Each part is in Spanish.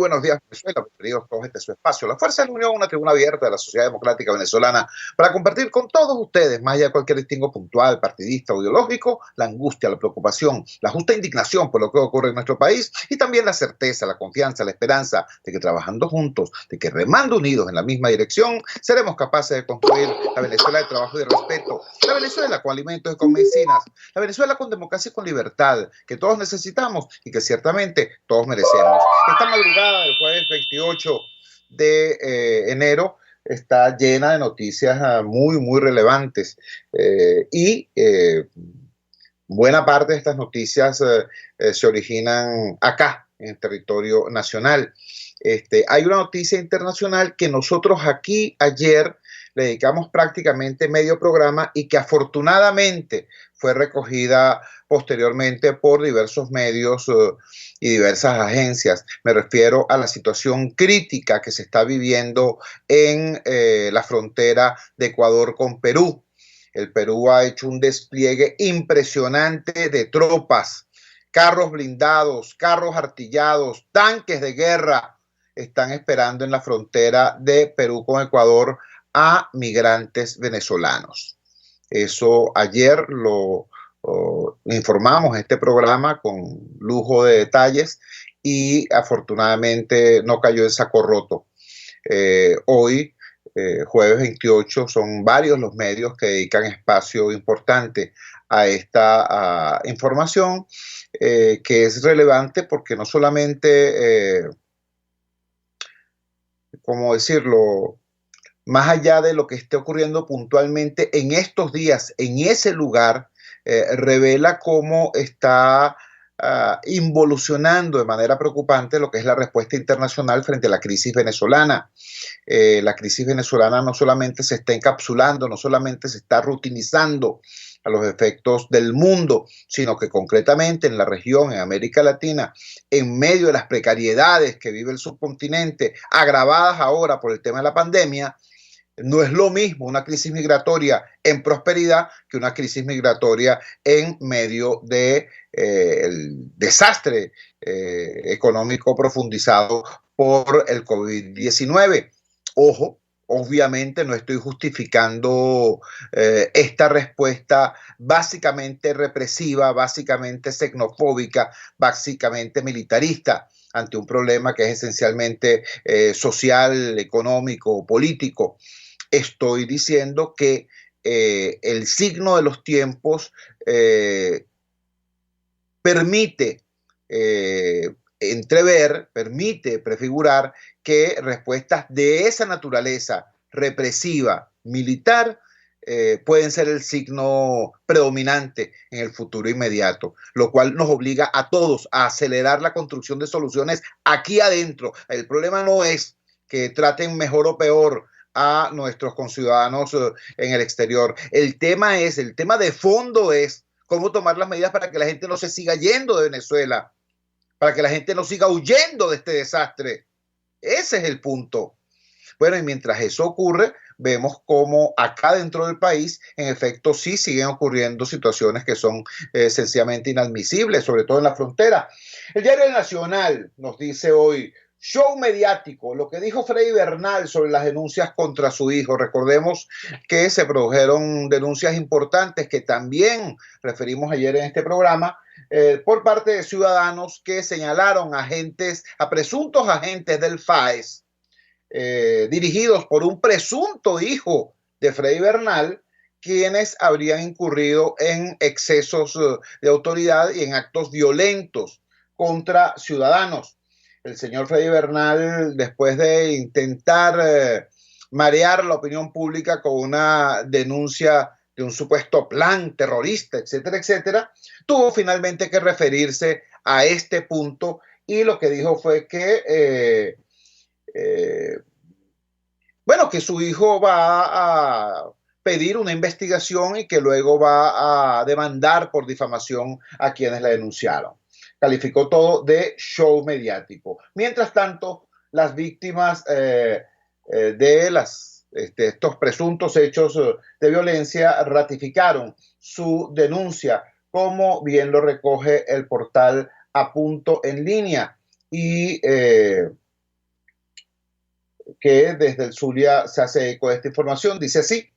buenos días, Venezuela. Bienvenidos todos a este su espacio. La Fuerza de la Unión, una tribuna abierta de la sociedad democrática venezolana para compartir con todos ustedes, más allá de cualquier distingo puntual, partidista o ideológico, la angustia, la preocupación, la justa indignación por lo que ocurre en nuestro país y también la certeza, la confianza, la esperanza de que trabajando juntos, de que remando unidos en la misma dirección, seremos capaces de construir la Venezuela de trabajo y de respeto, la Venezuela con alimentos y con medicinas, la Venezuela con democracia y con libertad, que todos necesitamos y que ciertamente todos merecemos. Esta madrugada del jueves 28 de enero está llena de noticias muy relevantes y buena parte de estas noticias se originan acá, en el territorio nacional. Hay una noticia internacional que nosotros aquí ayer le dedicamos prácticamente medio programa y que afortunadamente fue recogida posteriormente por diversos medios y diversas agencias. Me refiero a la situación crítica que se está viviendo en la frontera de Ecuador con Perú. El Perú ha hecho un despliegue impresionante de tropas, carros blindados, carros artillados, tanques de guerra. Están esperando en la frontera de Perú con Ecuador a migrantes venezolanos. Eso ayer lo informamos en este programa con lujo de detalles y afortunadamente no cayó en saco roto. Hoy, jueves 28, son varios los medios que dedican espacio importante a esta información que es relevante porque no solamente, ¿cómo decirlo?, más allá de lo que esté ocurriendo puntualmente en estos días, en ese lugar, revela cómo está involucionando de manera preocupante lo que es la respuesta internacional frente a la crisis venezolana. La crisis venezolana no solamente se está encapsulando, no solamente se está rutinizando a los efectos del mundo, sino que concretamente en la región, en América Latina, en medio de las precariedades que vive el subcontinente, agravadas ahora por el tema de la pandemia, no es lo mismo una crisis migratoria en prosperidad que una crisis migratoria en medio de el desastre económico profundizado por el COVID-19. Ojo, obviamente no estoy justificando esta respuesta básicamente represiva, básicamente xenofóbica, básicamente militarista ante un problema que es esencialmente social, económico, político. Estoy diciendo que el signo de los tiempos permite entrever, permite prefigurar que respuestas de esa naturaleza represiva, militar, pueden ser el signo predominante en el futuro inmediato, lo cual nos obliga a todos a acelerar la construcción de soluciones aquí adentro. El problema no es que traten mejor o peor a nuestros conciudadanos en el exterior. El tema de fondo es cómo tomar las medidas para que la gente no se siga yendo de Venezuela, para que la gente no siga huyendo de este desastre. Ese es el punto. Bueno, y mientras eso ocurre, vemos cómo acá dentro del país, en efecto, sí siguen ocurriendo situaciones que son sencillamente inadmisibles, sobre todo en la frontera. El Diario Nacional nos dice hoy: show mediático, lo que dijo Freddy Bernal sobre las denuncias contra su hijo. Recordemos que se produjeron denuncias importantes que también referimos ayer en este programa por parte de ciudadanos que señalaron a presuntos agentes del FAES dirigidos por un presunto hijo de Freddy Bernal, quienes habrían incurrido en excesos de autoridad y en actos violentos contra ciudadanos. El señor Freddy Bernal, después de intentar marear la opinión pública con una denuncia de un supuesto plan terrorista, etcétera, etcétera, tuvo finalmente que referirse a este punto y lo que dijo fue que bueno, que su hijo va a pedir una investigación y que luego va a demandar por difamación a quienes la denunciaron. Calificó todo de show mediático. Mientras tanto, las víctimas de estos presuntos hechos de violencia ratificaron su denuncia, como bien lo recoge el portal A Punto en Línea. Y que desde el Zulia se hace eco de esta información. Dice así: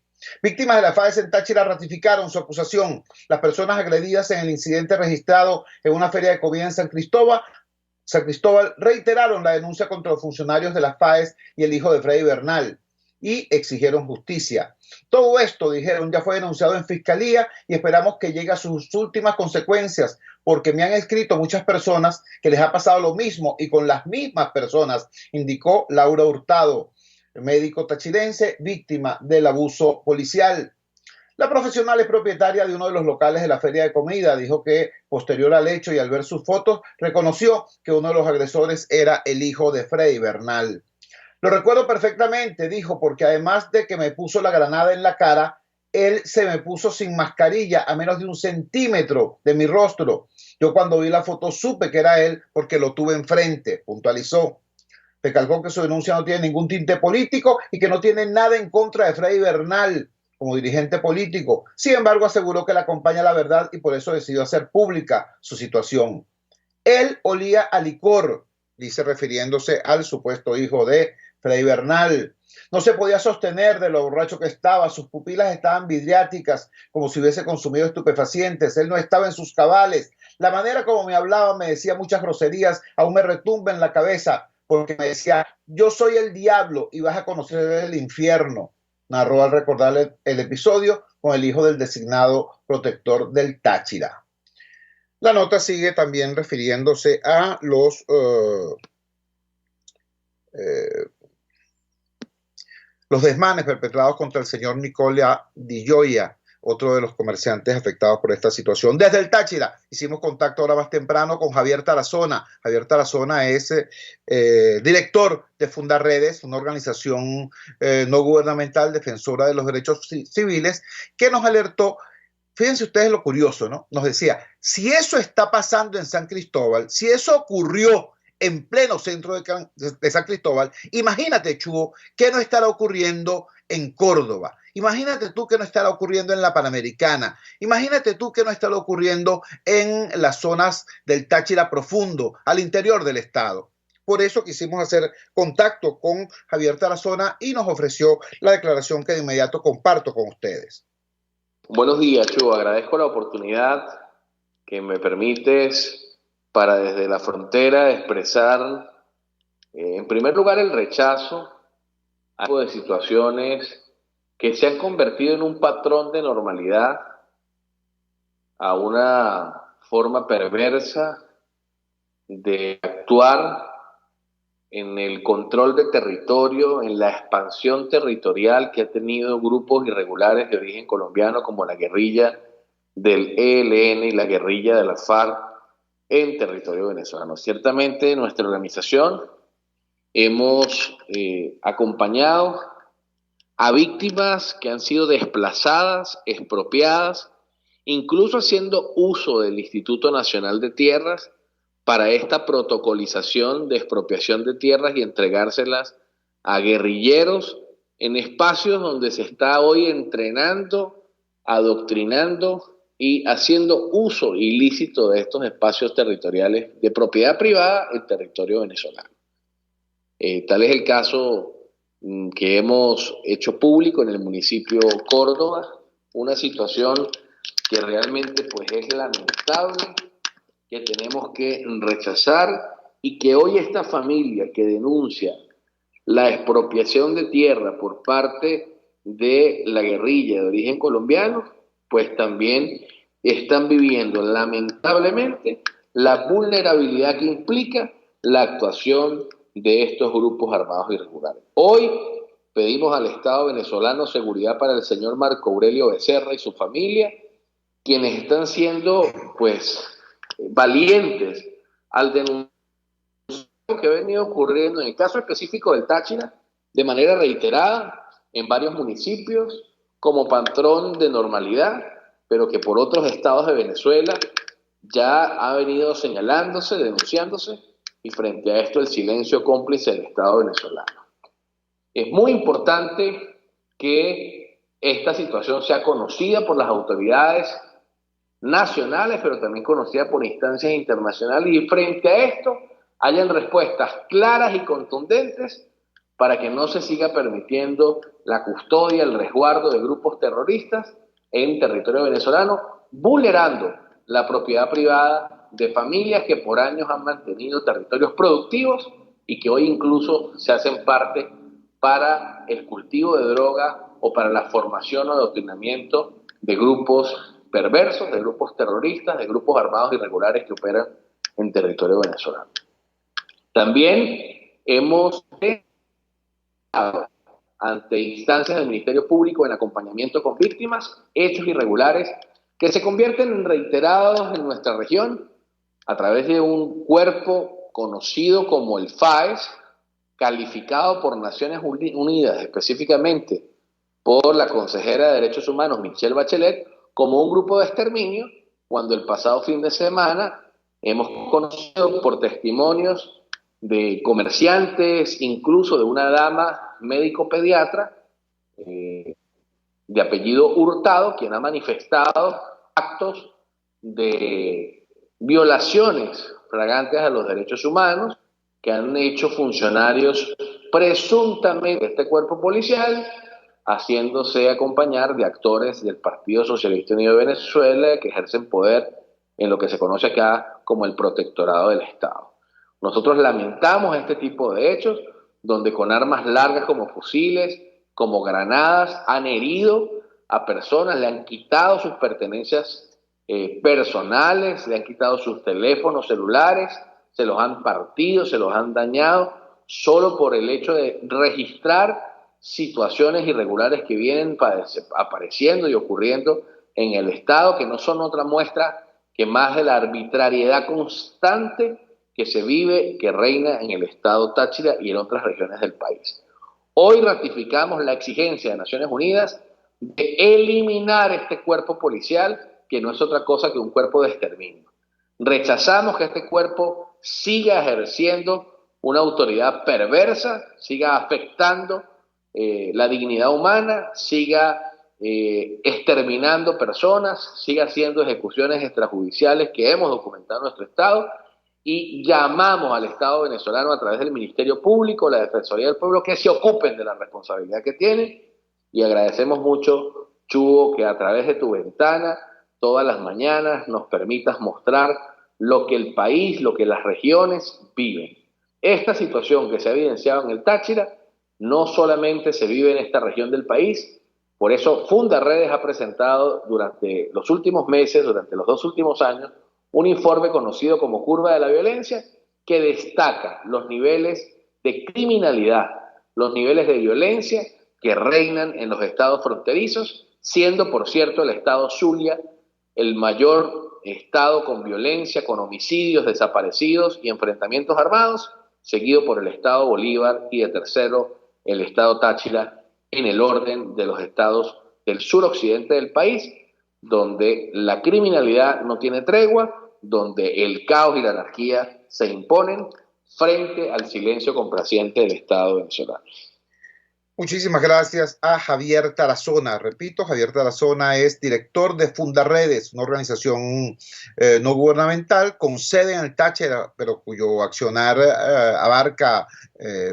víctimas de la FAES en Táchira ratificaron su acusación. Las personas agredidas en el incidente registrado en una feria de comida en San Cristóbal reiteraron la denuncia contra los funcionarios de la FAES y el hijo de Freddy Bernal y exigieron justicia. Todo esto, dijeron, ya fue denunciado en fiscalía y esperamos que llegue a sus últimas consecuencias, porque me han escrito muchas personas que les ha pasado lo mismo y con las mismas personas, indicó Laura Hurtado, médico tachirense, víctima del abuso policial. La profesional es propietaria de uno de los locales de la feria de comida. Dijo que posterior al hecho y al ver sus fotos, reconoció que uno de los agresores era el hijo de Freddy Bernal. Lo recuerdo perfectamente, dijo, porque además de que me puso la granada en la cara, él se me puso sin mascarilla a menos de 1 centímetro de mi rostro. Yo cuando vi la foto supe que era él porque lo tuve enfrente, puntualizó. Recalcó que su denuncia no tiene ningún tinte político y que no tiene nada en contra de Freddy Bernal como dirigente político. Sin embargo, aseguró que le acompaña la verdad y por eso decidió hacer pública su situación. Él olía a licor, dice refiriéndose al supuesto hijo de Freddy Bernal. No se podía sostener de lo borracho que estaba, sus pupilas estaban vidriáticas, como si hubiese consumido estupefacientes, él no estaba en sus cabales. La manera como me hablaba, me decía muchas groserías, aún me retumba en la cabeza, porque me decía, yo soy el diablo y vas a conocer el infierno. Narró al recordarle el episodio con el hijo del designado protector del Táchira. La nota sigue también refiriéndose a los desmanes perpetrados contra el señor Nicola Di Gioia, otro de los comerciantes afectados por esta situación. Desde el Táchira hicimos contacto ahora más temprano con Javier Tarazona. Javier Tarazona es director de Fundaredes, una organización no gubernamental defensora de los derechos civiles, que nos alertó. Fíjense ustedes lo curioso, ¿no? Nos decía, si eso está pasando en San Cristóbal, si eso ocurrió en pleno centro de San Cristóbal, imagínate, Chugo, qué no estará ocurriendo en Córdoba. Imagínate tú qué no estará ocurriendo en la Panamericana. Imagínate tú qué no estará ocurriendo en las zonas del Táchira profundo, al interior del estado. Por eso quisimos hacer contacto con Javier Tarazona y nos ofreció la declaración que de inmediato comparto con ustedes. Buenos días, Chugo. Agradezco la oportunidad que me permites para desde la frontera expresar, en primer lugar, el rechazo a tipo de situaciones que se han convertido en un patrón de normalidad, a una forma perversa de actuar en el control de territorio, en la expansión territorial que ha tenido grupos irregulares de origen colombiano como la guerrilla del ELN y la guerrilla de la FARC en territorio venezolano. Ciertamente nuestra organización hemos acompañado a víctimas que han sido desplazadas, expropiadas, incluso haciendo uso del Instituto Nacional de Tierras para esta protocolización de expropiación de tierras y entregárselas a guerrilleros en espacios donde se está hoy entrenando, adoctrinando y haciendo uso ilícito de estos espacios territoriales de propiedad privada en territorio venezolano. Tal es el caso que hemos hecho público en el municipio Córdoba, una situación que realmente pues es lamentable, que tenemos que rechazar y que hoy esta familia que denuncia la expropiación de tierra por parte de la guerrilla de origen colombiano, pues también están viviendo lamentablemente la vulnerabilidad que implica la actuación de estos grupos armados irregulares. Hoy pedimos al Estado venezolano seguridad para el señor Marco Aurelio Becerra y su familia, quienes están siendo pues valientes al denunciar lo que ha venido ocurriendo en el caso específico del Táchira de manera reiterada en varios municipios como patrón de normalidad, pero que por otros estados de Venezuela ya ha venido señalándose, denunciándose, y frente a esto el silencio cómplice del Estado venezolano. Es muy importante que esta situación sea conocida por las autoridades nacionales, pero también conocida por instancias internacionales, y frente a esto hayan respuestas claras y contundentes para que no se siga permitiendo la custodia, el resguardo de grupos terroristas en territorio venezolano, vulnerando la propiedad privada de familias que por años han mantenido territorios productivos y que hoy incluso se hacen parte para el cultivo de droga o para la formación o adoctrinamiento de grupos perversos, de grupos terroristas, de grupos armados irregulares que operan en territorio venezolano. También hemos ante instancias del Ministerio Público en acompañamiento con víctimas, hechos irregulares que se convierten en reiterados en nuestra región a través de un cuerpo conocido como el FAES, calificado por Naciones Unidas, específicamente por la consejera de Derechos Humanos, Michelle Bachelet, como un grupo de exterminio, cuando el pasado fin de semana hemos conocido por testimonios de comerciantes, incluso de una dama médico-pediatra de apellido Hurtado, quien ha manifestado actos de violaciones flagrantes a los derechos humanos que han hecho funcionarios presuntamente de este cuerpo policial, haciéndose acompañar de actores del Partido Socialista Unido de Venezuela que ejercen poder en lo que se conoce acá como el protectorado del Estado. Nosotros lamentamos este tipo de hechos, donde con armas largas como fusiles, como granadas, han herido a personas, le han quitado sus pertenencias personales, le han quitado sus teléfonos celulares, se los han partido, se los han dañado, solo por el hecho de registrar situaciones irregulares que vienen apareciendo y ocurriendo en el Estado, que no son otra muestra que más de la arbitrariedad constante que se vive, que reina en el Estado Táchira y en otras regiones del país. Hoy ratificamos la exigencia de Naciones Unidas de eliminar este cuerpo policial, que no es otra cosa que un cuerpo de exterminio. Rechazamos que este cuerpo siga ejerciendo una autoridad perversa, siga afectando la dignidad humana, siga exterminando personas, siga haciendo ejecuciones extrajudiciales que hemos documentado en nuestro Estado, y llamamos al Estado venezolano a través del Ministerio Público, la Defensoría del Pueblo, que se ocupen de la responsabilidad que tienen, y agradecemos mucho, Chugo, que a través de tu ventana, todas las mañanas nos permitas mostrar lo que el país, lo que las regiones viven. Esta situación que se ha evidenciado en el Táchira no solamente se vive en esta región del país, por eso Fundaredes ha presentado durante los últimos meses, durante los 2 últimos años, un informe conocido como Curva de la Violencia, que destaca los niveles de criminalidad, los niveles de violencia que reinan en los estados fronterizos, siendo, por cierto, el estado Zulia el mayor estado con violencia, con homicidios, desaparecidos y enfrentamientos armados, seguido por el estado Bolívar y de tercero el estado Táchira, en el orden de los estados del suroccidente del país, donde la criminalidad no tiene tregua, donde el caos y la anarquía se imponen frente al silencio complaciente del Estado venezolano. Muchísimas gracias a Javier Tarazona. Repito, Javier Tarazona es director de Fundaredes, una organización no gubernamental con sede en el Táchira, pero cuyo accionar abarca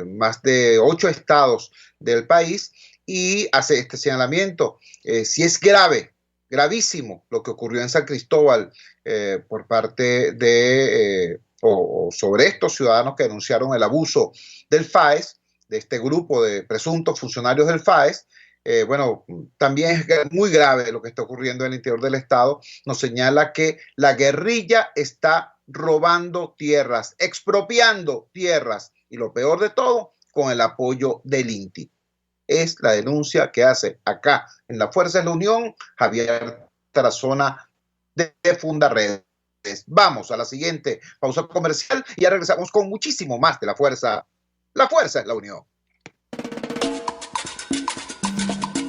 más de 8 estados del país, y hace este señalamiento. Si es grave, gravísimo lo que ocurrió en San Cristóbal por parte de o sobre estos ciudadanos que denunciaron el abuso del FAES, de este grupo de presuntos funcionarios del FAES. Bueno, también es muy grave lo que está ocurriendo en el interior del Estado. Nos señala que la guerrilla está robando tierras, expropiando tierras, y lo peor de todo, con el apoyo del INTI. Es la denuncia que hace acá en La Fuerza de la Unión Javier Tarazona de Fundaredes. Vamos a la siguiente pausa comercial y ya regresamos con muchísimo más de La Fuerza. La Fuerza es la Unión.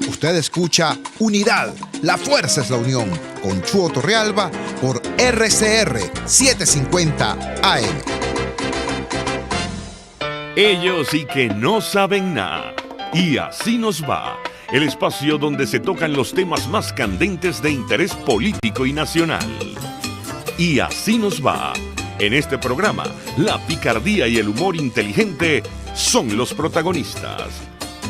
Usted escucha Unidad, La Fuerza es la Unión, con Chuo Torrealba por RCR 750 AM. Ellos sí que no saben nada. Y así nos va. El espacio donde se tocan los temas más candentes de interés político y nacional. Y así nos va. En este programa, la picardía y el humor inteligente son los protagonistas.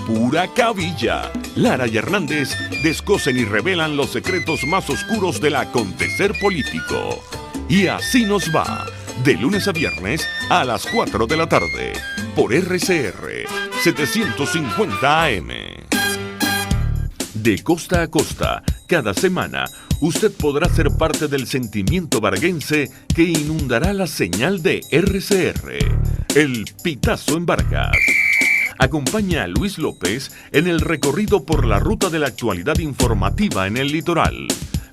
Pura cabilla. Lara y Hernández descosen y revelan los secretos más oscuros del acontecer político. Y así nos va, de lunes a viernes a las 4 de la tarde, por RCR 750 AM. De costa a costa, cada semana, usted podrá ser parte del sentimiento varguense que inundará la señal de RCR, el Pitazo en Vargas. Acompaña a Luis López en el recorrido por la ruta de la actualidad informativa en el litoral.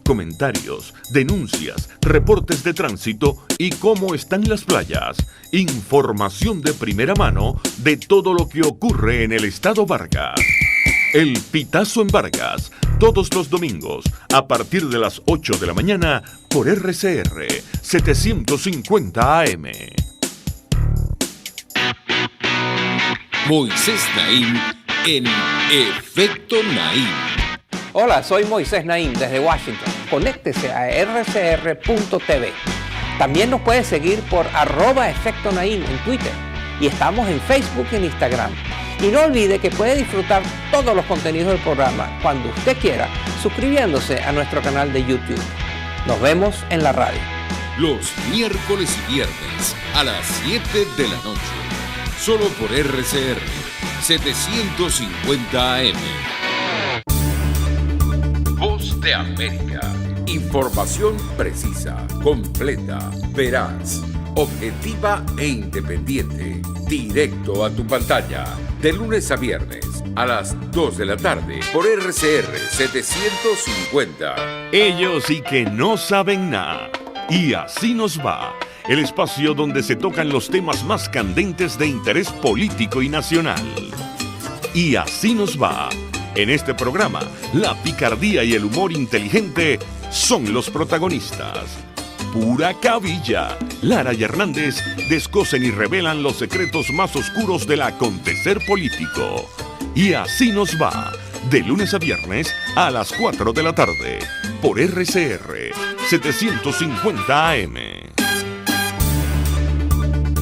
Comentarios, denuncias, reportes de tránsito y cómo están las playas. Información de primera mano de todo lo que ocurre en el estado Vargas. El Pitazo en Vargas, todos los domingos, a partir de las 8 de la mañana, por RCR 750 AM. Moisés Naim en Efecto Naim. Hola, soy Moisés Naim desde Washington. Conéctese a rcr.tv. También nos puede seguir por @Efecto Naim en Twitter. Y estamos en Facebook y en Instagram. Y no olvide que puede disfrutar todos los contenidos del programa cuando usted quiera, suscribiéndose a nuestro canal de YouTube. Nos vemos en la radio. Los miércoles y viernes a las 7 de la noche. Solo por RCR 750 AM. Voz de América. Información precisa, completa, veraz, objetiva e independiente. Directo a tu pantalla. De lunes a viernes a las 2 de la tarde por RCR 750. Ellos sí que no saben nada. Y así nos va. El espacio donde se tocan los temas más candentes de interés político y nacional. Y así nos va. En este programa, la picardía y el humor inteligente son los protagonistas. Pura cabilla. Lara y Hernández descosen y revelan los secretos más oscuros del acontecer político. Y así nos va, de lunes a viernes a las 4 de la tarde, por RCR 750 AM.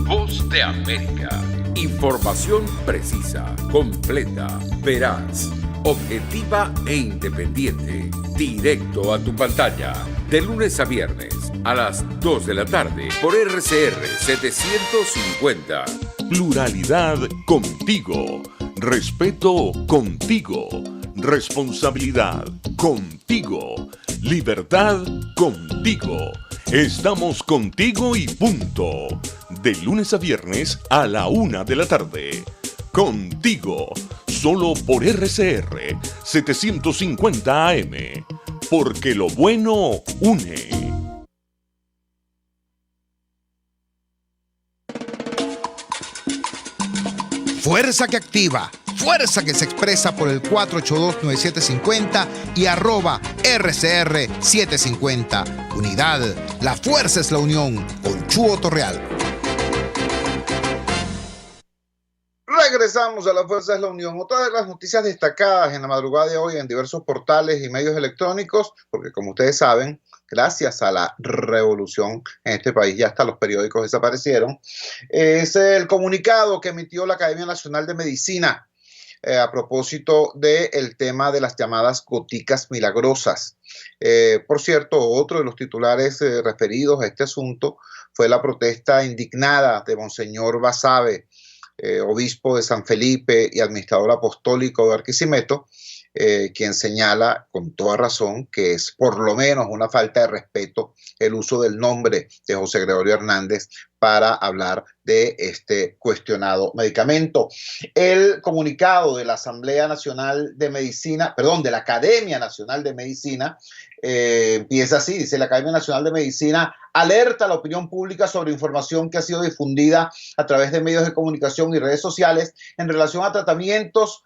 Voz de América. Información precisa, completa, veraz, objetiva e independiente. Directo a tu pantalla. De lunes a viernes a las 2 de la tarde por RCR 750. Pluralidad contigo. Respeto contigo. Responsabilidad contigo. Libertad contigo. Estamos contigo y punto. De lunes a viernes a la 1 de la tarde. Contigo. Solo por RCR 750 AM. Porque lo bueno une. Fuerza que activa, fuerza que se expresa por el 482-9750 y @RCR750. Unidad, la fuerza es la unión, con Chuo Torreal. Regresamos a La Fuerza es la Unión. Otra de las noticias destacadas en la madrugada de hoy en diversos portales y medios electrónicos, porque como ustedes saben, gracias a la revolución en este país ya hasta los periódicos desaparecieron, es el comunicado que emitió la Academia Nacional de Medicina a propósito del tema de las llamadas goticas milagrosas. Por cierto, otro de los titulares referidos a este asunto fue la protesta indignada de Monseñor Basabe, obispo de San Felipe y administrador apostólico de Barquisimeto, quien señala con toda razón que es por lo menos una falta de respeto el uso del nombre de José Gregorio Hernández para hablar de este cuestionado medicamento. El comunicado de la Asamblea Nacional de Medicina, perdón, de la Academia Nacional de Medicina, empieza así, dice: la Academia Nacional de Medicina alerta a la opinión pública sobre información que ha sido difundida a través de medios de comunicación y redes sociales en relación a tratamientos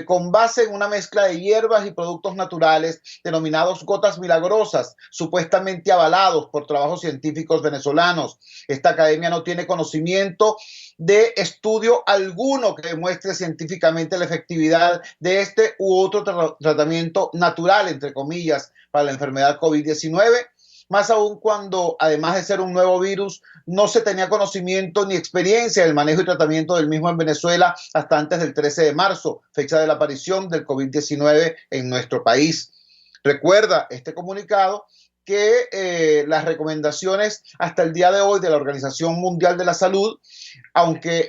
con base en una mezcla de hierbas y productos naturales denominados gotas milagrosas, supuestamente avalados por trabajos científicos venezolanos. Esta academia no tiene conocimiento de estudio alguno que demuestre científicamente la efectividad de este u otro tratamiento natural, entre comillas, para la enfermedad COVID-19. más aún cuando, además de ser un nuevo virus, no se tenía conocimiento ni experiencia del manejo y tratamiento del mismo en Venezuela hasta antes del 13 de marzo, fecha de la aparición del COVID-19 en nuestro país. Recuerda este comunicado que las recomendaciones hasta el día de hoy de la Organización Mundial de la Salud, aunque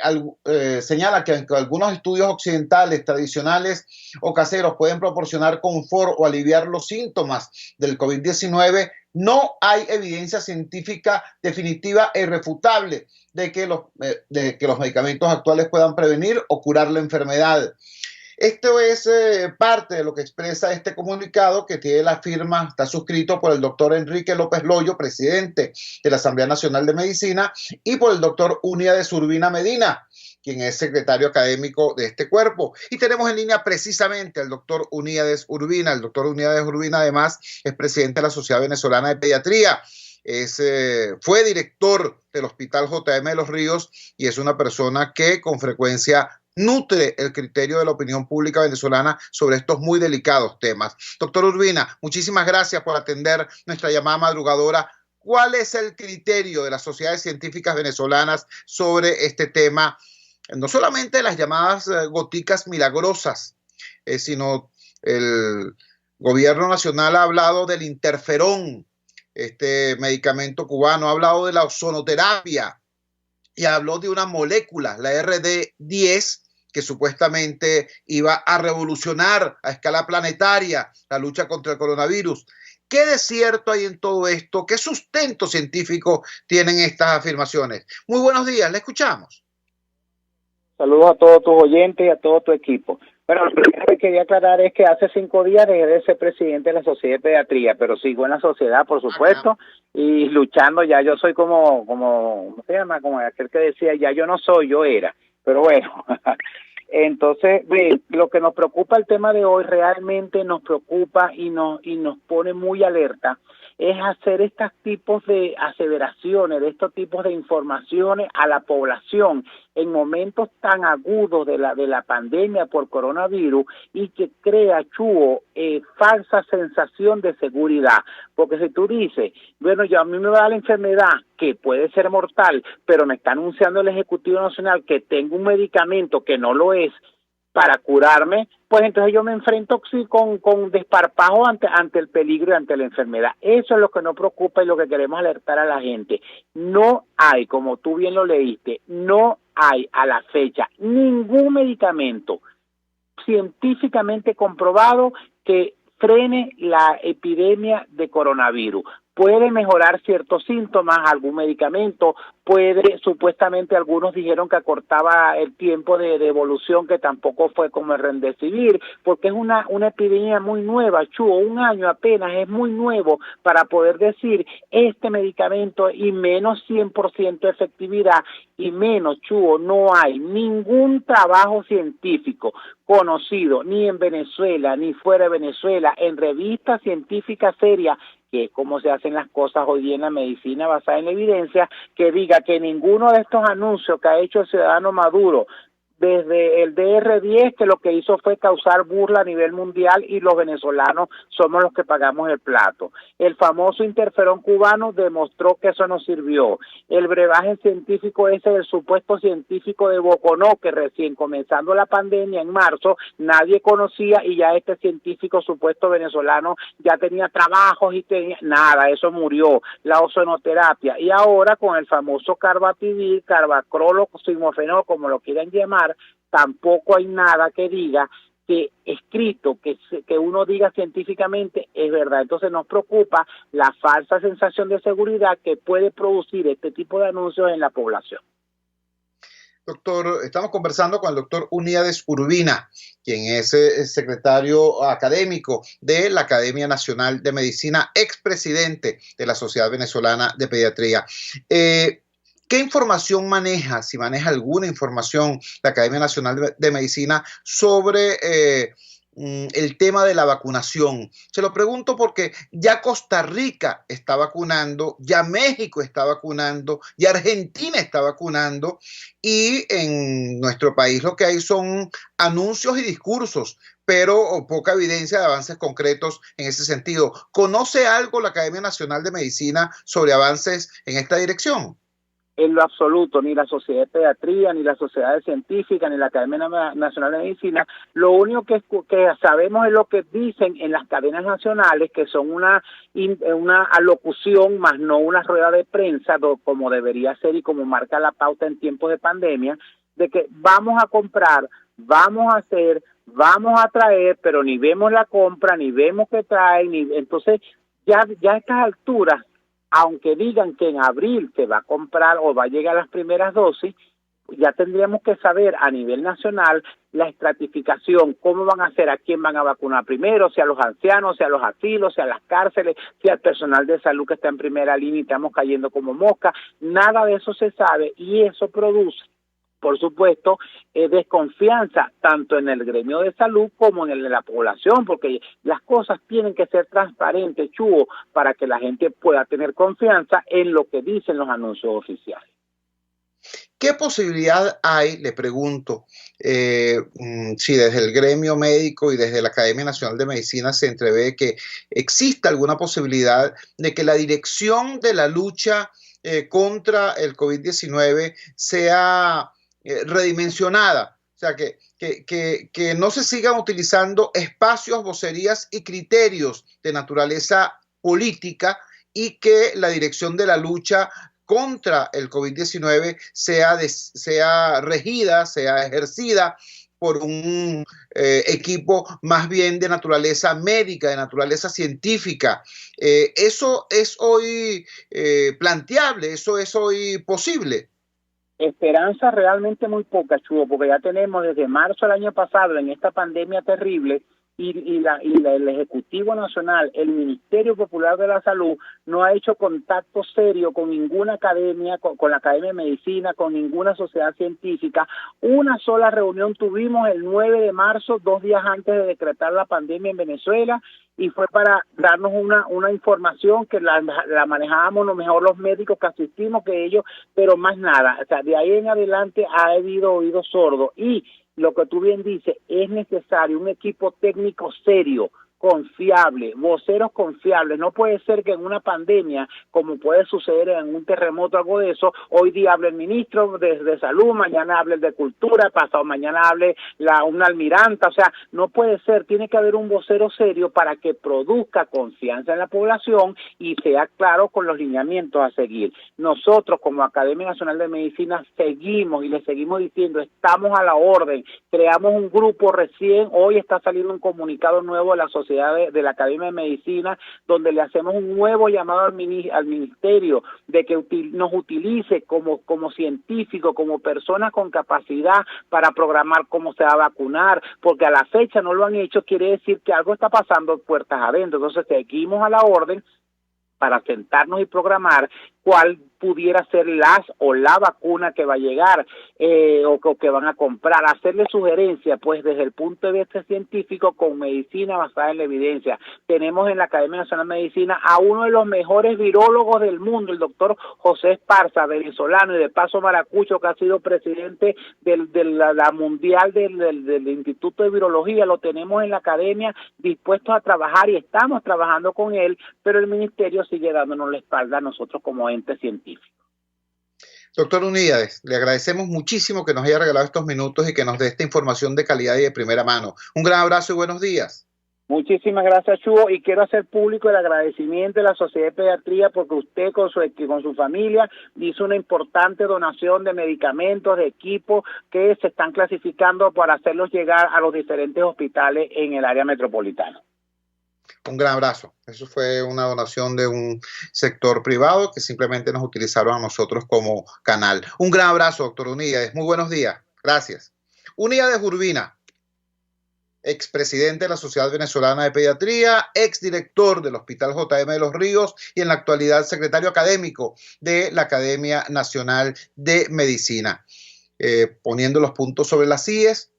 señala que aunque algunos estudios occidentales, tradicionales o caseros pueden proporcionar confort o aliviar los síntomas del COVID-19, no hay evidencia científica definitiva e irrefutable de que los medicamentos actuales puedan prevenir o curar la enfermedad. Esto es parte de lo que expresa este comunicado que tiene la firma, está suscrito por el doctor Enrique López Loyo, presidente de la Asamblea Nacional de Medicina, y por el doctor Uníades Urbina Medina, quien es secretario académico de este cuerpo. Y tenemos en línea precisamente al doctor Uníades Urbina. El doctor Uníades Urbina además es presidente de la Sociedad Venezolana de Pediatría. Fue director del Hospital JM de los Ríos y es una persona que con frecuencia nutre el criterio de la opinión pública venezolana sobre estos muy delicados temas. Doctor Urbina, muchísimas gracias por atender nuestra llamada madrugadora. ¿Cuál es el criterio de las sociedades científicas venezolanas sobre este tema? No solamente las llamadas goticas milagrosas, sino el gobierno nacional ha hablado del interferón, este medicamento cubano, ha hablado de la ozonoterapia y habló de una molécula, la RD10, que supuestamente iba a revolucionar a escala planetaria la lucha contra el coronavirus. ¿Qué de cierto hay en todo esto? ¿Qué sustento científico tienen estas afirmaciones? Muy buenos días, le escuchamos. Saludos a todos tus oyentes y a todo tu equipo. Bueno, lo primero que quería aclarar es que hace 5 días dejé de ser presidente de la Sociedad de Pediatría, pero sigo en la sociedad, por supuesto, y luchando. Ya yo soy como ¿cómo se llama? Como aquel que decía, ya yo no soy, yo era. Pero bueno, entonces lo que nos preocupa el tema de hoy realmente nos preocupa y nos pone muy alerta es hacer estos tipos de aseveraciones, de estos tipos de informaciones a la población en momentos tan agudos de la pandemia por coronavirus y que crea, Chuo, falsa sensación de seguridad. Porque si tú dices, bueno, a mí me va a dar la enfermedad que puede ser mortal, pero me está anunciando el Ejecutivo Nacional que tengo un medicamento que no lo es para curarme, pues entonces yo me enfrento con desparpajo ante el peligro y ante la enfermedad. Eso es lo que nos preocupa y lo que queremos alertar a la gente. No hay, como tú bien lo leíste, no hay a la fecha ningún medicamento científicamente comprobado que frene la epidemia de coronavirus. Puede mejorar ciertos síntomas, algún medicamento, supuestamente algunos dijeron que acortaba el tiempo de evolución, que tampoco fue como el Remdesivir, porque es una epidemia muy nueva, Chuo, 1 año apenas, es muy nuevo para poder decir este medicamento y menos 100% de efectividad y menos, Chuo, no hay ningún trabajo científico conocido ni en Venezuela ni fuera de Venezuela en revistas científicas serias, que es como se hacen las cosas hoy día en la medicina basada en la evidencia, que diga que ninguno de estos anuncios que ha hecho el ciudadano Maduro, desde el DR10, que lo que hizo fue causar burla a nivel mundial y los venezolanos somos los que pagamos el plato. El famoso interferón cubano demostró que eso no sirvió. El brebaje científico ese del supuesto científico de Boconó, que recién comenzando la pandemia en marzo, nadie conocía y ya este científico supuesto venezolano ya tenía trabajos y tenía nada, eso murió. La ozonoterapia y ahora con el famoso Carbapidir, Carbacrol o Simofenol, como lo quieran llamar, tampoco hay nada que diga que escrito, que uno diga científicamente es verdad. Entonces nos preocupa la falsa sensación de seguridad que puede producir este tipo de anuncios en la población. Doctor, estamos conversando con el doctor Uníades Urbina, quien es secretario académico de la Academia Nacional de Medicina, expresidente de la Sociedad Venezolana de Pediatría. ¿Qué información maneja, si maneja alguna información, la Academia Nacional de Medicina sobre el tema de la vacunación? Se lo pregunto porque ya Costa Rica está vacunando, ya México está vacunando, ya Argentina está vacunando y en nuestro país lo que hay son anuncios y discursos, pero poca evidencia de avances concretos en ese sentido. ¿Conoce algo la Academia Nacional de Medicina sobre avances en esta dirección? En lo absoluto, ni la Sociedad de Pediatría, ni la Sociedad Científica, ni la Academia Nacional de Medicina. Lo único que sabemos es lo que dicen en las cadenas nacionales, que son una alocución, más no una rueda de prensa, como debería ser y como marca la pauta en tiempos de pandemia, de que vamos a comprar, vamos a hacer, vamos a traer, pero ni vemos la compra, ni vemos que traen, entonces ya a estas alturas, aunque digan que en abril se va a comprar o va a llegar las primeras dosis, ya tendríamos que saber a nivel nacional la estratificación, cómo van a hacer, a quién van a vacunar primero, si a los ancianos, si a los asilos, si a las cárceles, si al personal de salud que está en primera línea y estamos cayendo como mosca. Nada de eso se sabe y eso produce, por supuesto, desconfianza tanto en el gremio de salud como en el de la población, porque las cosas tienen que ser transparentes, Chugo, para que la gente pueda tener confianza en lo que dicen los anuncios oficiales. ¿Qué posibilidad hay, le pregunto, si desde el gremio médico y desde la Academia Nacional de Medicina se entrevé que exista alguna posibilidad de que la dirección de la lucha contra el COVID-19 sea redimensionada? O sea, que no se sigan utilizando espacios, vocerías y criterios de naturaleza política y que la dirección de la lucha contra el COVID-19 sea regida, sea ejercida por un equipo más bien de naturaleza médica, de naturaleza científica. ¿Eso es hoy planteable? ¿Eso es hoy posible? Esperanza realmente muy poca, Chugo, porque ya tenemos desde marzo del año pasado en esta pandemia terrible y el Ejecutivo Nacional, el Ministerio Popular de la Salud, no ha hecho contacto serio con ninguna academia, con la Academia de Medicina, con ninguna sociedad científica. Una sola reunión tuvimos el 9 de marzo, 2 días antes de decretar la pandemia en Venezuela, y fue para darnos una información que la manejábamos lo mejor los médicos que asistimos que ellos, pero más nada. O sea, de ahí en adelante ha habido oído sordo. Y lo que tú bien dices, es necesario un equipo técnico serio, confiable, voceros confiables. No puede ser que en una pandemia, como puede suceder en un terremoto o algo de eso, hoy día hable el ministro de salud, mañana hable el de cultura, pasado mañana hable una almiranta. O sea, no puede ser, tiene que haber un vocero serio para que produzca confianza en la población y sea claro con los lineamientos a seguir. Nosotros como Academia Nacional de Medicina seguimos y le seguimos diciendo, estamos a la orden, creamos un grupo recién, hoy está saliendo un comunicado nuevo de la sociedad de la Academia de Medicina, donde le hacemos un nuevo llamado al ministerio de que nos utilice como científico, como personas con capacidad para programar cómo se va a vacunar, porque a la fecha no lo han hecho, quiere decir que algo está pasando puertas adentro. Entonces seguimos a la orden para sentarnos y programar cuál pudiera ser la vacuna que va a llegar o que van a comprar, hacerle sugerencias pues desde el punto de vista científico con medicina basada en la evidencia. Tenemos en la Academia Nacional de Medicina a uno de los mejores virólogos del mundo, el doctor José Esparza, venezolano y de paso maracucho, que ha sido presidente de la mundial del Instituto de Virología. Lo tenemos en la academia dispuestos a trabajar y estamos trabajando con él, pero el ministerio sigue dándonos la espalda a nosotros como ente científico. Doctor Uníades, le agradecemos muchísimo que nos haya regalado estos minutos y que nos dé esta información de calidad y de primera mano. Un gran abrazo y buenos días. Muchísimas gracias, Chugo, y quiero hacer público el agradecimiento de la Sociedad de Pediatría porque usted con su familia hizo una importante donación de medicamentos, de equipos que se están clasificando para hacerlos llegar a los diferentes hospitales en el área metropolitana. Un gran abrazo. Eso fue una donación de un sector privado que simplemente nos utilizaron a nosotros como canal. Un gran abrazo, doctor Uníades. Muy buenos días. Gracias. Uníades Urbina, expresidente de la Sociedad Venezolana de Pediatría, exdirector del Hospital JM de los Ríos y en la actualidad secretario académico de la Academia Nacional de Medicina. Poniendo los puntos sobre las IES,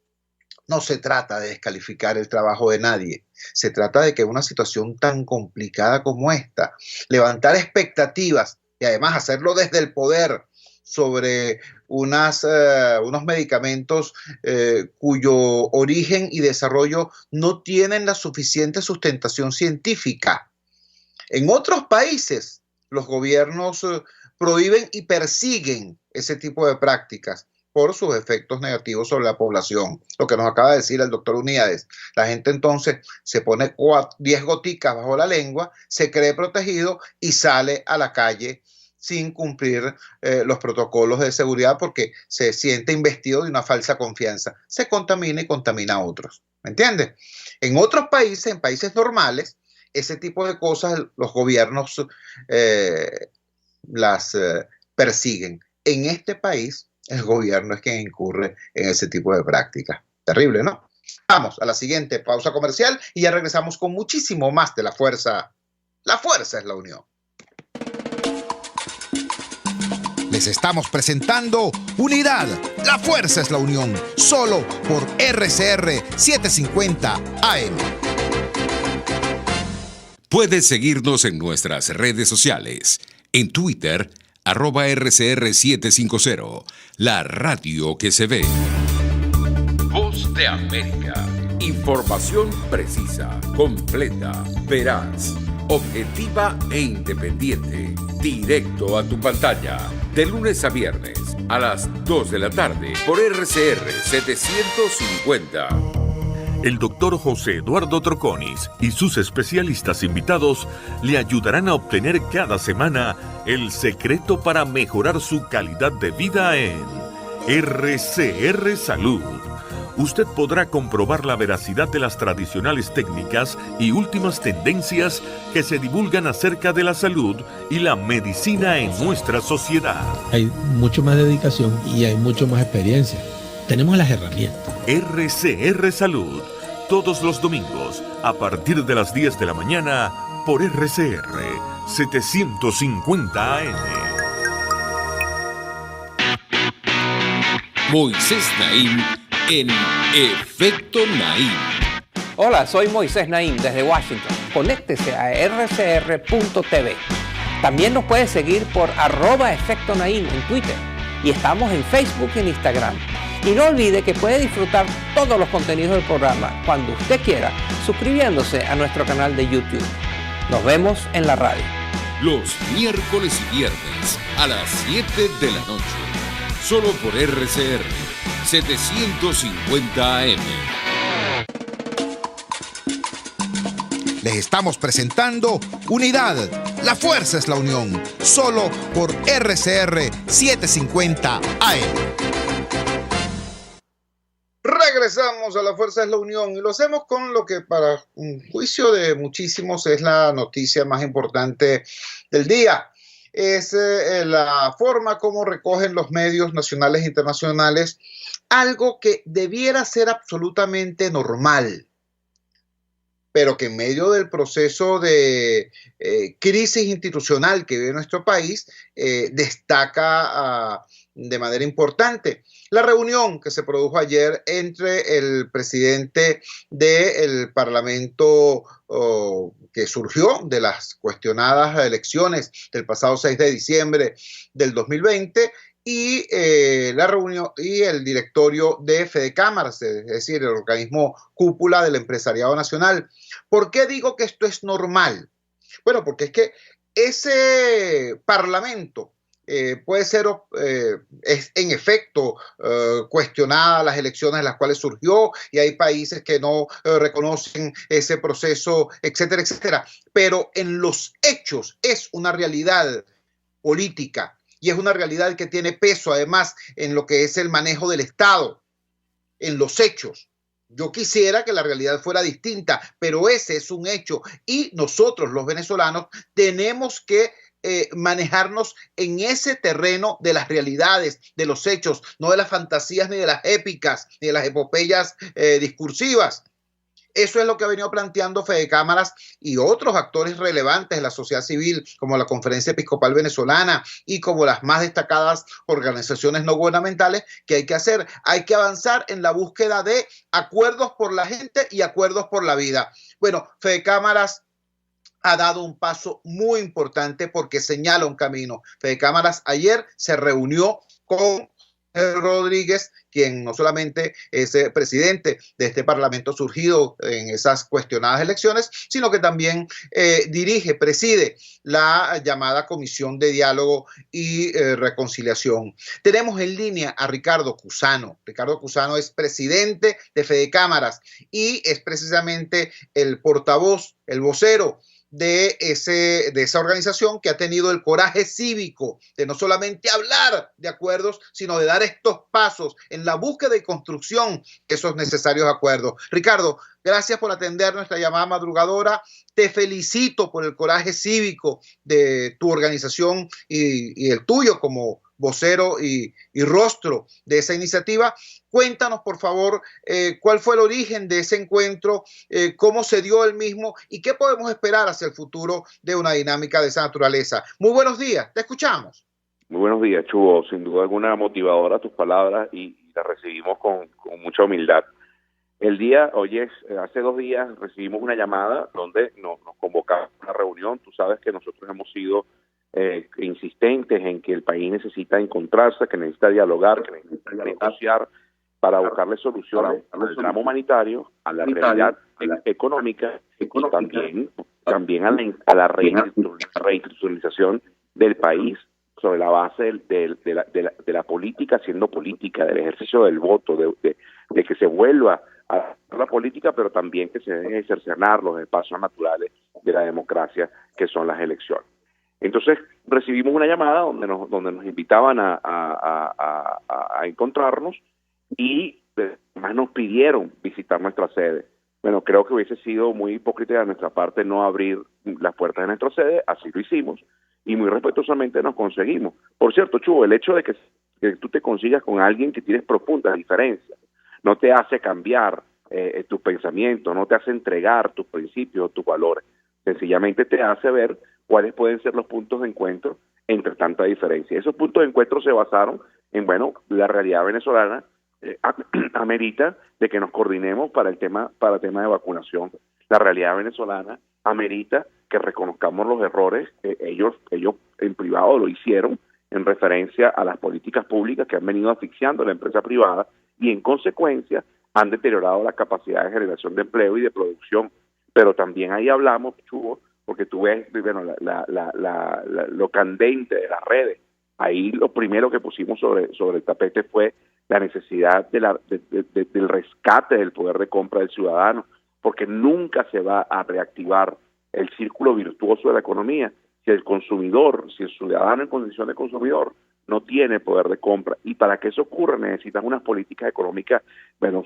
no se trata de descalificar el trabajo de nadie. Se trata de que en una situación tan complicada como esta, levantar expectativas y además hacerlo desde el poder sobre unos medicamentos cuyo origen y desarrollo no tienen la suficiente sustentación científica. En otros países, los gobiernos prohíben y persiguen ese tipo de prácticas por sus efectos negativos sobre la población. Lo que nos acaba de decir el doctor Unidades. La gente entonces se pone 10 goticas bajo la lengua, se cree protegido y sale a la calle sin cumplir los protocolos de seguridad porque se siente investido de una falsa confianza. Se contamina y contamina a otros. ¿Me entiendes? En otros países, en países normales, ese tipo de cosas los gobiernos las persiguen. En este país, el gobierno es quien incurre en ese tipo de prácticas. Terrible, ¿no? Vamos a la siguiente pausa comercial y ya regresamos con muchísimo más de La Fuerza. La fuerza es la unión. Les estamos presentando Unidad. La fuerza es la unión. Solo por RCR 750 AM. Puedes seguirnos en nuestras redes sociales. En Twitter, @RCR750. La radio que se ve. Voz de América. Información precisa, completa, veraz, objetiva e independiente. Directo a tu pantalla. De lunes a viernes a las 2 de la tarde por RCR 750. El doctor José Eduardo Troconis y sus especialistas invitados le ayudarán a obtener cada semana el secreto para mejorar su calidad de vida en RCR Salud. Usted podrá comprobar la veracidad de las tradicionales técnicas y últimas tendencias que se divulgan acerca de la salud y la medicina en nuestra sociedad. Hay mucho más dedicación y hay mucho más experiencia. Tenemos las herramientas. RCR Salud, todos los domingos a partir de las 10 de la mañana por RCR 750 AM. Moisés Naim en Efecto Naim. Hola, soy Moisés Naim desde Washington. Conéctese a rcr.tv. También nos puede seguir por @Efecto Naim en Twitter. Y estamos en Facebook y en Instagram. Y no olvide que puede disfrutar todos los contenidos del programa cuando usted quiera, suscribiéndose a nuestro canal de YouTube. Nos vemos en la radio. Los miércoles y viernes a las 7 de la noche. Solo por RCR 750 AM. Les estamos presentando Unidad. La fuerza es la unión. Solo por RCR 750 AM. Regresamos a La Fuerza es la Unión y lo hacemos con lo que para un juicio de muchísimos es la noticia más importante del día. Es la forma como recogen los medios nacionales e internacionales algo que debiera ser absolutamente normal, pero que en medio del proceso de crisis institucional que vive nuestro país destaca de manera importante. La reunión que se produjo ayer entre el presidente del Parlamento que surgió de las cuestionadas elecciones del pasado 6 de diciembre del 2020 y la reunión y el directorio de Fedecámaras, es decir, el organismo cúpula del empresariado nacional. ¿Por qué digo que esto es normal? Bueno, porque es que ese parlamento puede ser, es en efecto cuestionada las elecciones en las cuales surgió y hay países que no reconocen ese proceso, etcétera, etcétera. Pero en los hechos es una realidad política y es una realidad que tiene peso además en lo que es el manejo del Estado, en los hechos. Yo quisiera que la realidad fuera distinta, pero ese es un hecho y nosotros los venezolanos tenemos que manejarnos en ese terreno de las realidades, de los hechos, no de las fantasías ni de las épicas ni de las epopeyas discursivas. Eso es lo que ha venido planteando Fedecámaras y otros actores relevantes de la sociedad civil, como la Conferencia Episcopal Venezolana y como las más destacadas organizaciones no gubernamentales, que hay que hacer. Hay que avanzar en la búsqueda de acuerdos por la gente y acuerdos por la vida. Bueno, Fedecámaras ha dado un paso muy importante porque señala un camino. Fedecámaras ayer se reunió con Rodríguez, quien no solamente es presidente de este parlamento surgido en esas cuestionadas elecciones, sino que también preside la llamada Comisión de Diálogo y Reconciliación. Tenemos en línea a Ricardo Cusano. Ricardo Cusano es presidente de Fedecámaras y es precisamente el portavoz, el vocero de esa organización, que ha tenido el coraje cívico de no solamente hablar de acuerdos, sino de dar estos pasos en la búsqueda y construcción de esos necesarios acuerdos. Ricardo, gracias por atender nuestra llamada madrugadora. Te felicito por el coraje cívico de tu organización y el tuyo como vocero y rostro de esa iniciativa. Cuéntanos, por favor, cuál fue el origen de ese encuentro, cómo se dio el mismo y qué podemos esperar hacia el futuro de una dinámica de esa naturaleza. Muy buenos días, te escuchamos. Muy buenos días, Chugo. Sin duda alguna motivadora tus palabras y las recibimos con mucha humildad. Hace 2 días recibimos una llamada donde nos convocaron a una reunión. Tú sabes que nosotros hemos sido insistentes en que el país necesita encontrarse, que necesita dialogar, que necesita negociar para buscarle soluciones al drama humanitario, a la realidad económica y también a la reinstitucionalización del país sobre la base de la política siendo política, del ejercicio del voto, de que se vuelva a la política, pero también que se dejen de cercenar los espacios naturales de la democracia, que son las elecciones. Entonces recibimos una llamada donde nos invitaban a encontrarnos y además nos pidieron visitar nuestra sede. Bueno, creo que hubiese sido muy hipócrita de nuestra parte no abrir las puertas de nuestra sede, así lo hicimos y muy respetuosamente nos conseguimos. Por cierto, Chugo, el hecho de que tú te consigas con alguien que tienes profundas diferencias no te hace cambiar tus pensamientos, no te hace entregar tus principios, tus valores. Sencillamente te hace ver cuáles pueden ser los puntos de encuentro entre tanta diferencia. Esos puntos de encuentro se basaron en, la realidad venezolana amerita de que nos coordinemos para el tema de vacunación. La realidad venezolana amerita que reconozcamos los errores. Ellos en privado lo hicieron en referencia a las políticas públicas que han venido asfixiando a la empresa privada y en consecuencia han deteriorado la capacidad de generación de empleo y de producción. Pero también ahí hablamos, Chugo, porque tú ves lo candente de las redes. Ahí lo primero que pusimos sobre el tapete fue la necesidad del rescate del poder de compra del ciudadano, porque nunca se va a reactivar el círculo virtuoso de la economía si el ciudadano en condición de consumidor no tiene poder de compra. Y para que eso ocurra necesitas unas políticas económicas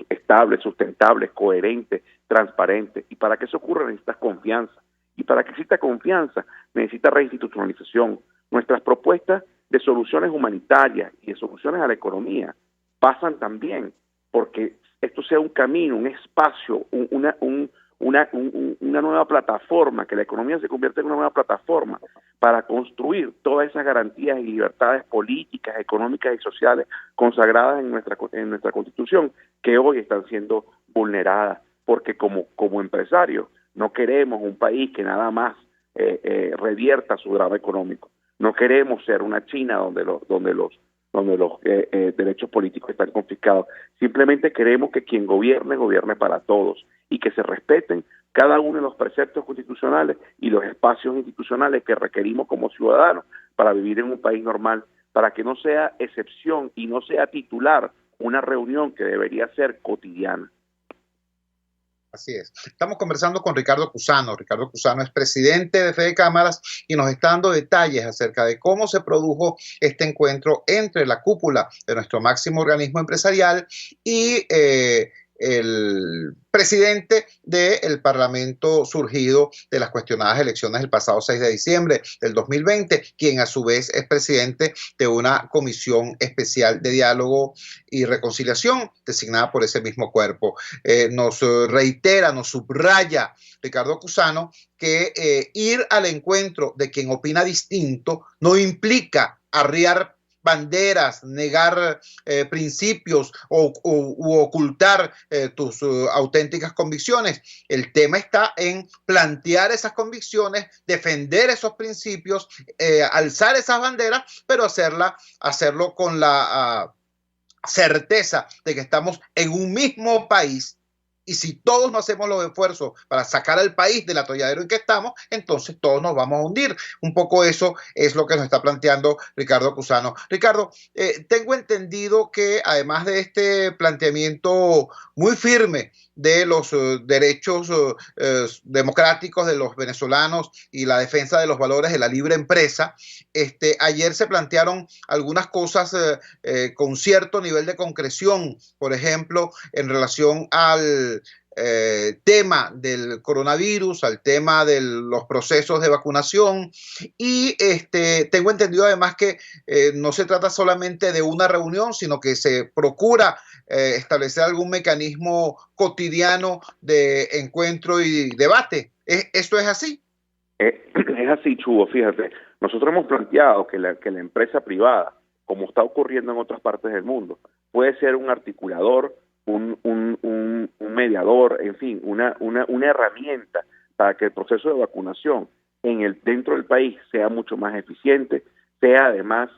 estables, sustentables, coherentes, transparentes. Y para que eso ocurra necesitas confianza. Y para que exista confianza necesita reinstitucionalización. Nuestras propuestas de soluciones humanitarias y de soluciones a la economía pasan también porque esto sea un camino, un espacio, una nueva plataforma, que la economía se convierta en una nueva plataforma para construir todas esas garantías y libertades políticas, económicas y sociales consagradas en nuestra Constitución, que hoy están siendo vulneradas, porque como empresarios no queremos un país que nada más revierta su drama económico. No queremos ser una China donde los derechos políticos están confiscados. Simplemente queremos que quien gobierne para todos y que se respeten cada uno de los preceptos constitucionales y los espacios institucionales que requerimos como ciudadanos para vivir en un país normal, para que no sea excepción y no sea titular una reunión que debería ser cotidiana. Así es. Estamos conversando con Ricardo Cusano. Ricardo Cusano es presidente de Fedecámaras y nos está dando detalles acerca de cómo se produjo este encuentro entre la cúpula de nuestro máximo organismo empresarial y el presidente del Parlamento surgido de las cuestionadas elecciones del pasado 6 de diciembre del 2020, quien a su vez es presidente de una comisión especial de diálogo y reconciliación designada por ese mismo cuerpo. Nos reitera, nos subraya Ricardo Cusano que ir al encuentro de quien opina distinto no implica arriar banderas, negar principios u ocultar tus auténticas convicciones. El tema está en plantear esas convicciones, defender esos principios, alzar esas banderas, pero hacerlo con la certeza de que estamos en un mismo país. Y si todos no hacemos los esfuerzos para sacar al país del atolladero en que estamos, entonces todos nos vamos a hundir. Un poco eso es lo que nos está planteando Ricardo Cusano. Ricardo, tengo entendido que además de este planteamiento muy firme de los derechos democráticos de los venezolanos y la defensa de los valores de la libre empresa, ayer se plantearon algunas cosas con cierto nivel de concreción, por ejemplo, en relación al tema del coronavirus, al tema de los procesos de vacunación, y tengo entendido además que no se trata solamente de una reunión, sino que se procura establecer algún mecanismo cotidiano de encuentro y debate. ¿Esto es así? Es así, Chugo, fíjate. Nosotros hemos planteado que la empresa privada, como está ocurriendo en otras partes del mundo, puede ser un articulador, un mediador, en fin, una herramienta para que el proceso de vacunación dentro del país sea mucho más eficiente, sea además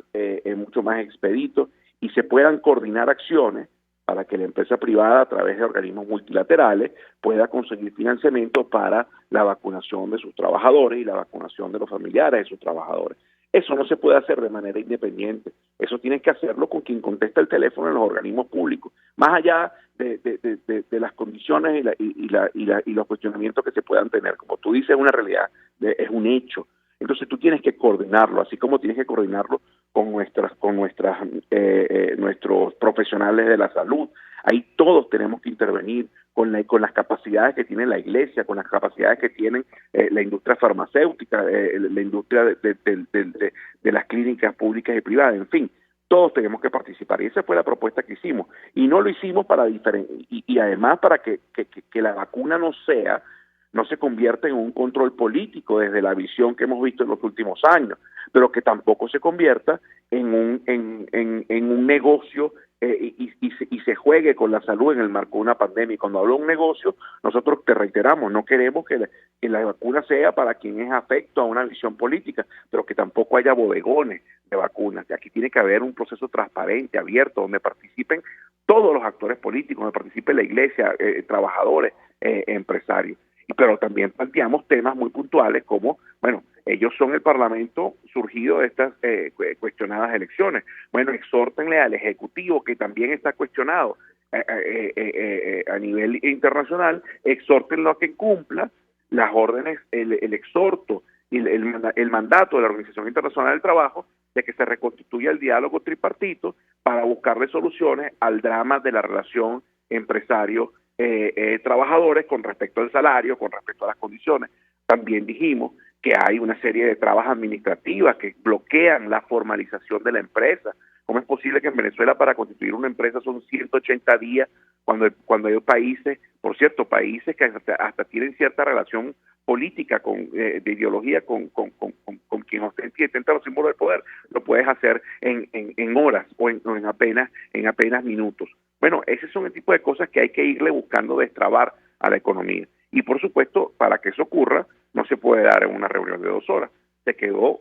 mucho más expedito y se puedan coordinar acciones para que la empresa privada, a través de organismos multilaterales, pueda conseguir financiamiento para la vacunación de sus trabajadores y la vacunación de los familiares de sus trabajadores. Eso no se puede hacer de manera independiente. Eso tienen que hacerlo con quien contesta el teléfono en los organismos públicos. Más allá de las condiciones y los cuestionamientos que se puedan tener. Como tú dices, es una realidad, es un hecho. Entonces tú tienes que coordinarlo, así como tienes que coordinarlo con nuestros profesionales de la salud. Ahí todos tenemos que intervenir con las capacidades que tiene la iglesia, con las capacidades que tienen la industria farmacéutica, la industria de las clínicas públicas y privadas, en fin, todos tenemos que participar. Y esa fue la propuesta que hicimos. Y no lo hicimos y además para que la vacuna no se convierta en un control político desde la visión que hemos visto en los últimos años, pero que tampoco se convierta en un negocio y se juegue con la salud en el marco de una pandemia. Y cuando hablo de un negocio, nosotros te reiteramos, no queremos que la vacuna sea para quien es afecto a una visión política, pero que tampoco haya bodegones de vacunas. Aquí tiene que haber un proceso transparente, abierto, donde participen todos los actores políticos, donde participe la iglesia, trabajadores, empresarios. Pero también planteamos temas muy puntuales como, bueno, ellos son el Parlamento surgido de estas cuestionadas elecciones. Bueno, exhórtenle al Ejecutivo, que también está cuestionado a nivel internacional, exhórtenlo a que cumpla las órdenes, el exhorto y el mandato de la Organización Internacional del Trabajo de que se reconstituya el diálogo tripartito para buscarle soluciones al drama de la relación empresario-trabajadores con respecto al salario, con respecto a las condiciones. También dijimos que hay una serie de trabas administrativas que bloquean la formalización de la empresa. ¿Cómo es posible que en Venezuela para constituir una empresa son 180 días cuando hay países, por cierto, países que hasta tienen cierta relación política de ideología con quien ostenta y detenta los símbolos del poder, lo puedes hacer en horas o en apenas minutos? Bueno, ese son el tipo de cosas que hay que irle buscando destrabar a la economía. Y por supuesto, para que eso ocurra, no se puede dar en una reunión de 2 horas. Se quedó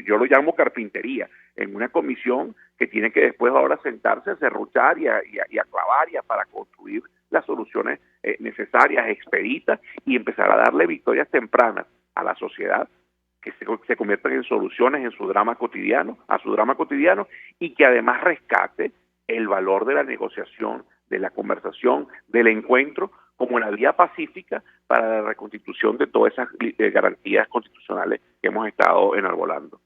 yo lo llamo carpintería, en una comisión que tiene que después ahora sentarse a serruchar y a clavar para construir las soluciones necesarias, expeditas, y empezar a darle victorias tempranas a la sociedad, que se conviertan en soluciones a su drama cotidiano, y que además rescate el valor de la negociación, de la conversación, del encuentro, como la vía pacífica para la reconstitución de todas esas garantías constitucionales que hemos estado enarbolando.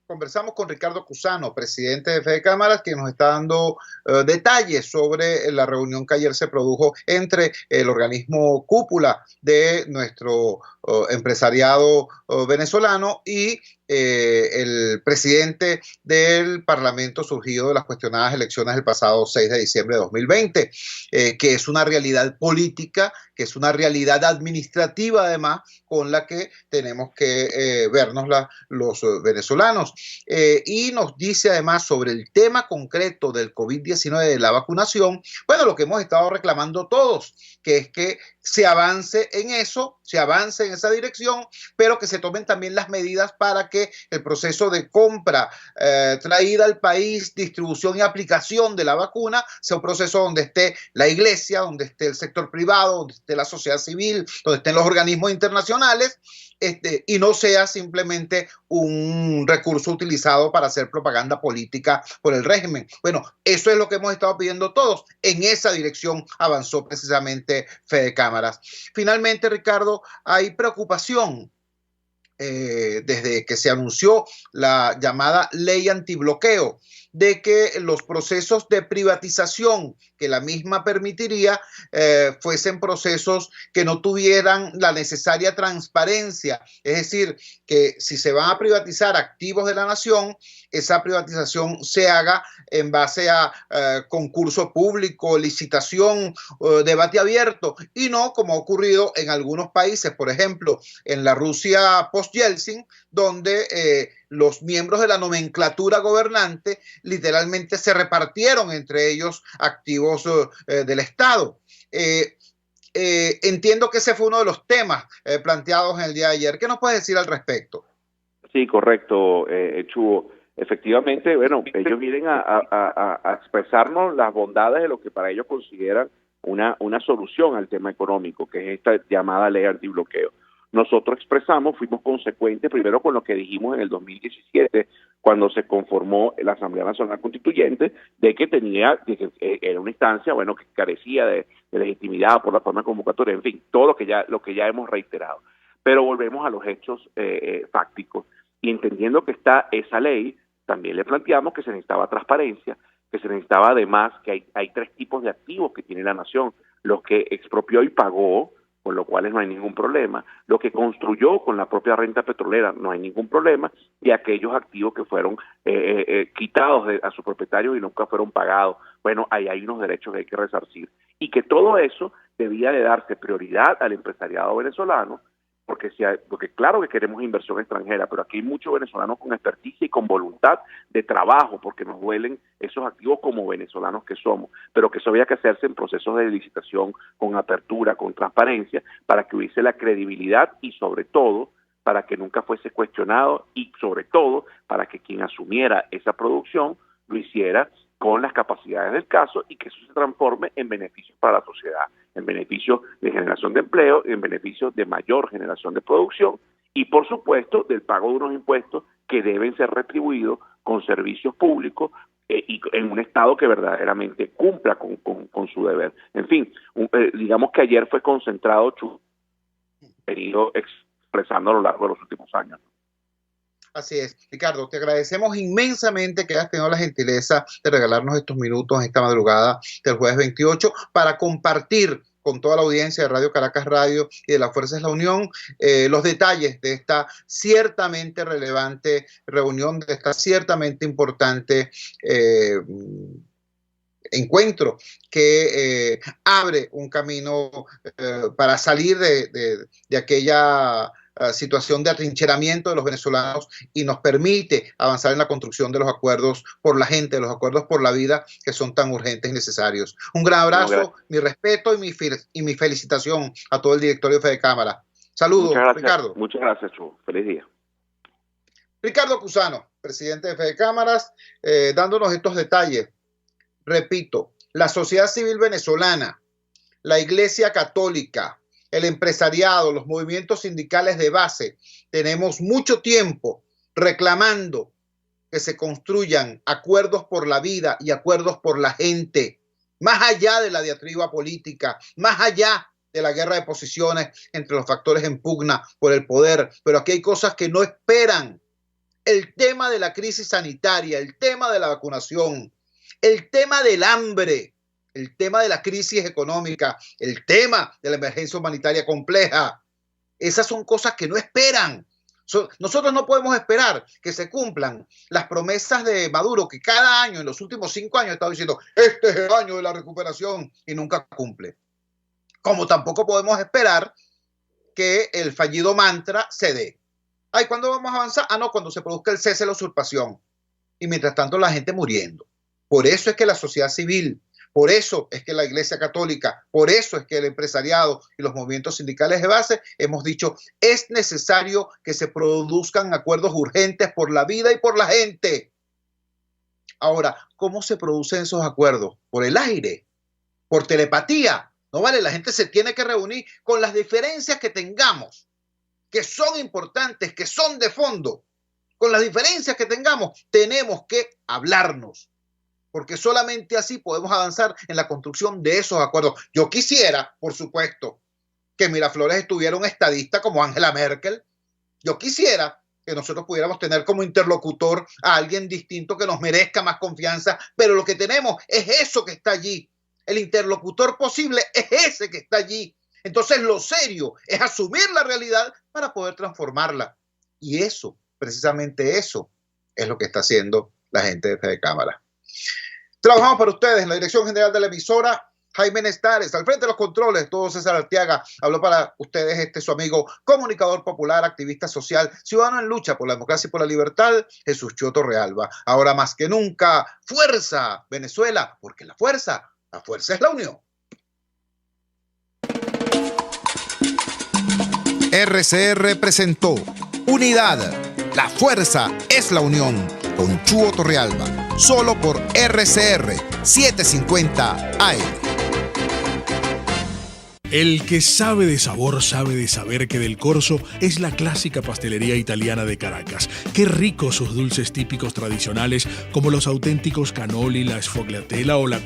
Conversamos con Ricardo Cusano, presidente de Fede Cámaras, que nos está dando detalles sobre la reunión que ayer se produjo entre el organismo cúpula de nuestro empresariado venezolano y el presidente del Parlamento surgido de las cuestionadas elecciones del pasado 6 de diciembre de 2020, que es una realidad política, que es una realidad administrativa además, con la que tenemos que vernos los venezolanos. y nos dice además sobre el tema concreto del COVID-19 de la vacunación, bueno, lo que hemos estado reclamando todos, que es que se avance en eso, se avance en esa dirección, pero que se tomen también las medidas para que el proceso de compra, traída al país, distribución y aplicación de la vacuna sea un proceso donde esté la iglesia, donde esté el sector privado, donde esté la sociedad civil, donde estén los organismos internacionales, y no sea simplemente un recurso utilizado para hacer propaganda política por el régimen. Bueno, eso es lo que hemos estado pidiendo todos. En esa dirección avanzó precisamente Fede Cámaras. Finalmente, Ricardo, hay preocupación desde que se anunció la llamada ley antibloqueo, de que los procesos de privatización que la misma permitiría fuesen procesos que no tuvieran la necesaria transparencia. Es decir, que si se van a privatizar activos de la nación, esa privatización se haga en base a concurso público, licitación, debate abierto, y no como ha ocurrido en algunos países, por ejemplo, en la Rusia post-Yeltsin, donde los miembros de la nomenclatura gobernante literalmente se repartieron entre ellos activos del Estado. Entiendo que ese fue uno de los temas planteados en el día de ayer. ¿Qué nos puedes decir al respecto? Sí, correcto, Chugo. Efectivamente, bueno, ellos vienen a expresarnos las bondades de lo que para ellos consideran una solución al tema económico, que es esta llamada ley antibloqueo. Nosotros fuimos consecuentes primero con lo que dijimos en el 2017, cuando se conformó la Asamblea Nacional Constituyente, de que era una instancia, bueno, que carecía de legitimidad por la forma convocatoria, en fin, todo lo que ya hemos reiterado. Pero volvemos a los hechos fácticos, y entendiendo que está esa ley, también le planteamos que se necesitaba transparencia, que se necesitaba además que hay tres tipos de activos que tiene la nación: los que expropió y pagó, con lo cual no hay ningún problema; lo que construyó con la propia renta petrolera, no hay ningún problema; y aquellos activos que fueron quitados a sus propietarios y nunca fueron pagados. Bueno, ahí hay unos derechos que hay que resarcir, y que todo eso debía de darse prioridad al empresariado venezolano, porque claro que queremos inversión extranjera, pero aquí hay muchos venezolanos con experticia y con voluntad de trabajo, porque nos duelen esos activos como venezolanos que somos, pero que eso había que hacerse en procesos de licitación, con apertura, con transparencia, para que hubiese la credibilidad y sobre todo para que nunca fuese cuestionado, y sobre todo para que quien asumiera esa producción lo hiciera con las capacidades del caso, y que eso se transforme en beneficios para la sociedad, en beneficio de generación de empleo, en beneficio de mayor generación de producción, y por supuesto del pago de unos impuestos que deben ser retribuidos con servicios públicos y en un Estado que verdaderamente cumpla con su deber. En fin, digamos que ayer fue concentrado venido expresando a lo largo de los últimos años. Así es. Ricardo, te agradecemos inmensamente que hayas tenido la gentileza de regalarnos estos minutos en esta madrugada del jueves 28 para compartir con toda la audiencia de Radio Caracas Radio y de la Fuerza es la Unión los detalles de esta ciertamente relevante reunión, de esta ciertamente importante encuentro que abre un camino para salir de aquella situación de atrincheramiento de los venezolanos, y nos permite avanzar en la construcción de los acuerdos por la gente, de los acuerdos por la vida, que son tan urgentes y necesarios. Un gran abrazo, mi respeto y mi felicitación a todo el directorio de Fede Cámara. Saludos, Ricardo. Muchas gracias, Chu. Feliz día. Ricardo Cusano, presidente de Fede Cámaras, dándonos estos detalles. Repito, la sociedad civil venezolana, la Iglesia Católica, el empresariado, los movimientos sindicales de base, tenemos mucho tiempo reclamando que se construyan acuerdos por la vida y acuerdos por la gente, más allá de la diatriba política, más allá de la guerra de posiciones entre los factores en pugna por el poder. Pero aquí hay cosas que no esperan. El tema de la crisis sanitaria, el tema de la vacunación, el tema del hambre, el tema de la crisis económica, el tema de la emergencia humanitaria compleja. Esas son cosas que no esperan. Nosotros no podemos esperar que se cumplan las promesas de Maduro, que cada año, en los últimos 5 años, ha estado diciendo: este es el año de la recuperación, y nunca cumple. Como tampoco podemos esperar que el fallido mantra se dé. Ay, ¿cuándo vamos a avanzar? Ah, no, cuando se produzca el cese de la usurpación. Y mientras tanto la gente muriendo. Por eso es que la sociedad civil, por eso es que la Iglesia Católica, por eso es que el empresariado y los movimientos sindicales de base hemos dicho, es necesario que se produzcan acuerdos urgentes por la vida y por la gente. Ahora, ¿cómo se producen esos acuerdos? ¿Por el aire? ¿Por telepatía? No vale, la gente se tiene que reunir con las diferencias que tengamos, que son importantes, que son de fondo. Con las diferencias que tengamos, tenemos que hablarnos. Porque solamente así podemos avanzar en la construcción de esos acuerdos. Yo quisiera, por supuesto, que Miraflores estuviera un estadista como Angela Merkel. Yo quisiera que nosotros pudiéramos tener como interlocutor a alguien distinto que nos merezca más confianza, pero lo que tenemos es eso que está allí. El interlocutor posible es ese que está allí. Entonces lo serio es asumir la realidad para poder transformarla. Y eso, precisamente eso, es lo que está haciendo la gente de Fede Cámara. Trabajamos para ustedes en la dirección general de la emisora, Jaime Nestares, al frente de los controles, todo César Arteaga. Habló para ustedes su amigo, comunicador popular, activista social, ciudadano en lucha por la democracia y por la libertad, Jesús Chio Torrealba. Ahora más que nunca, fuerza, Venezuela, porque la fuerza es la unión. RCR presentó Unidad, la fuerza es la unión, con Chuo Torrealba, solo por RCR 750 AM. El que sabe de sabor sabe de saber que Del Corso es la clásica pastelería italiana de Caracas. Qué ricos sus dulces típicos tradicionales como los auténticos cannoli, la sfogliatella o la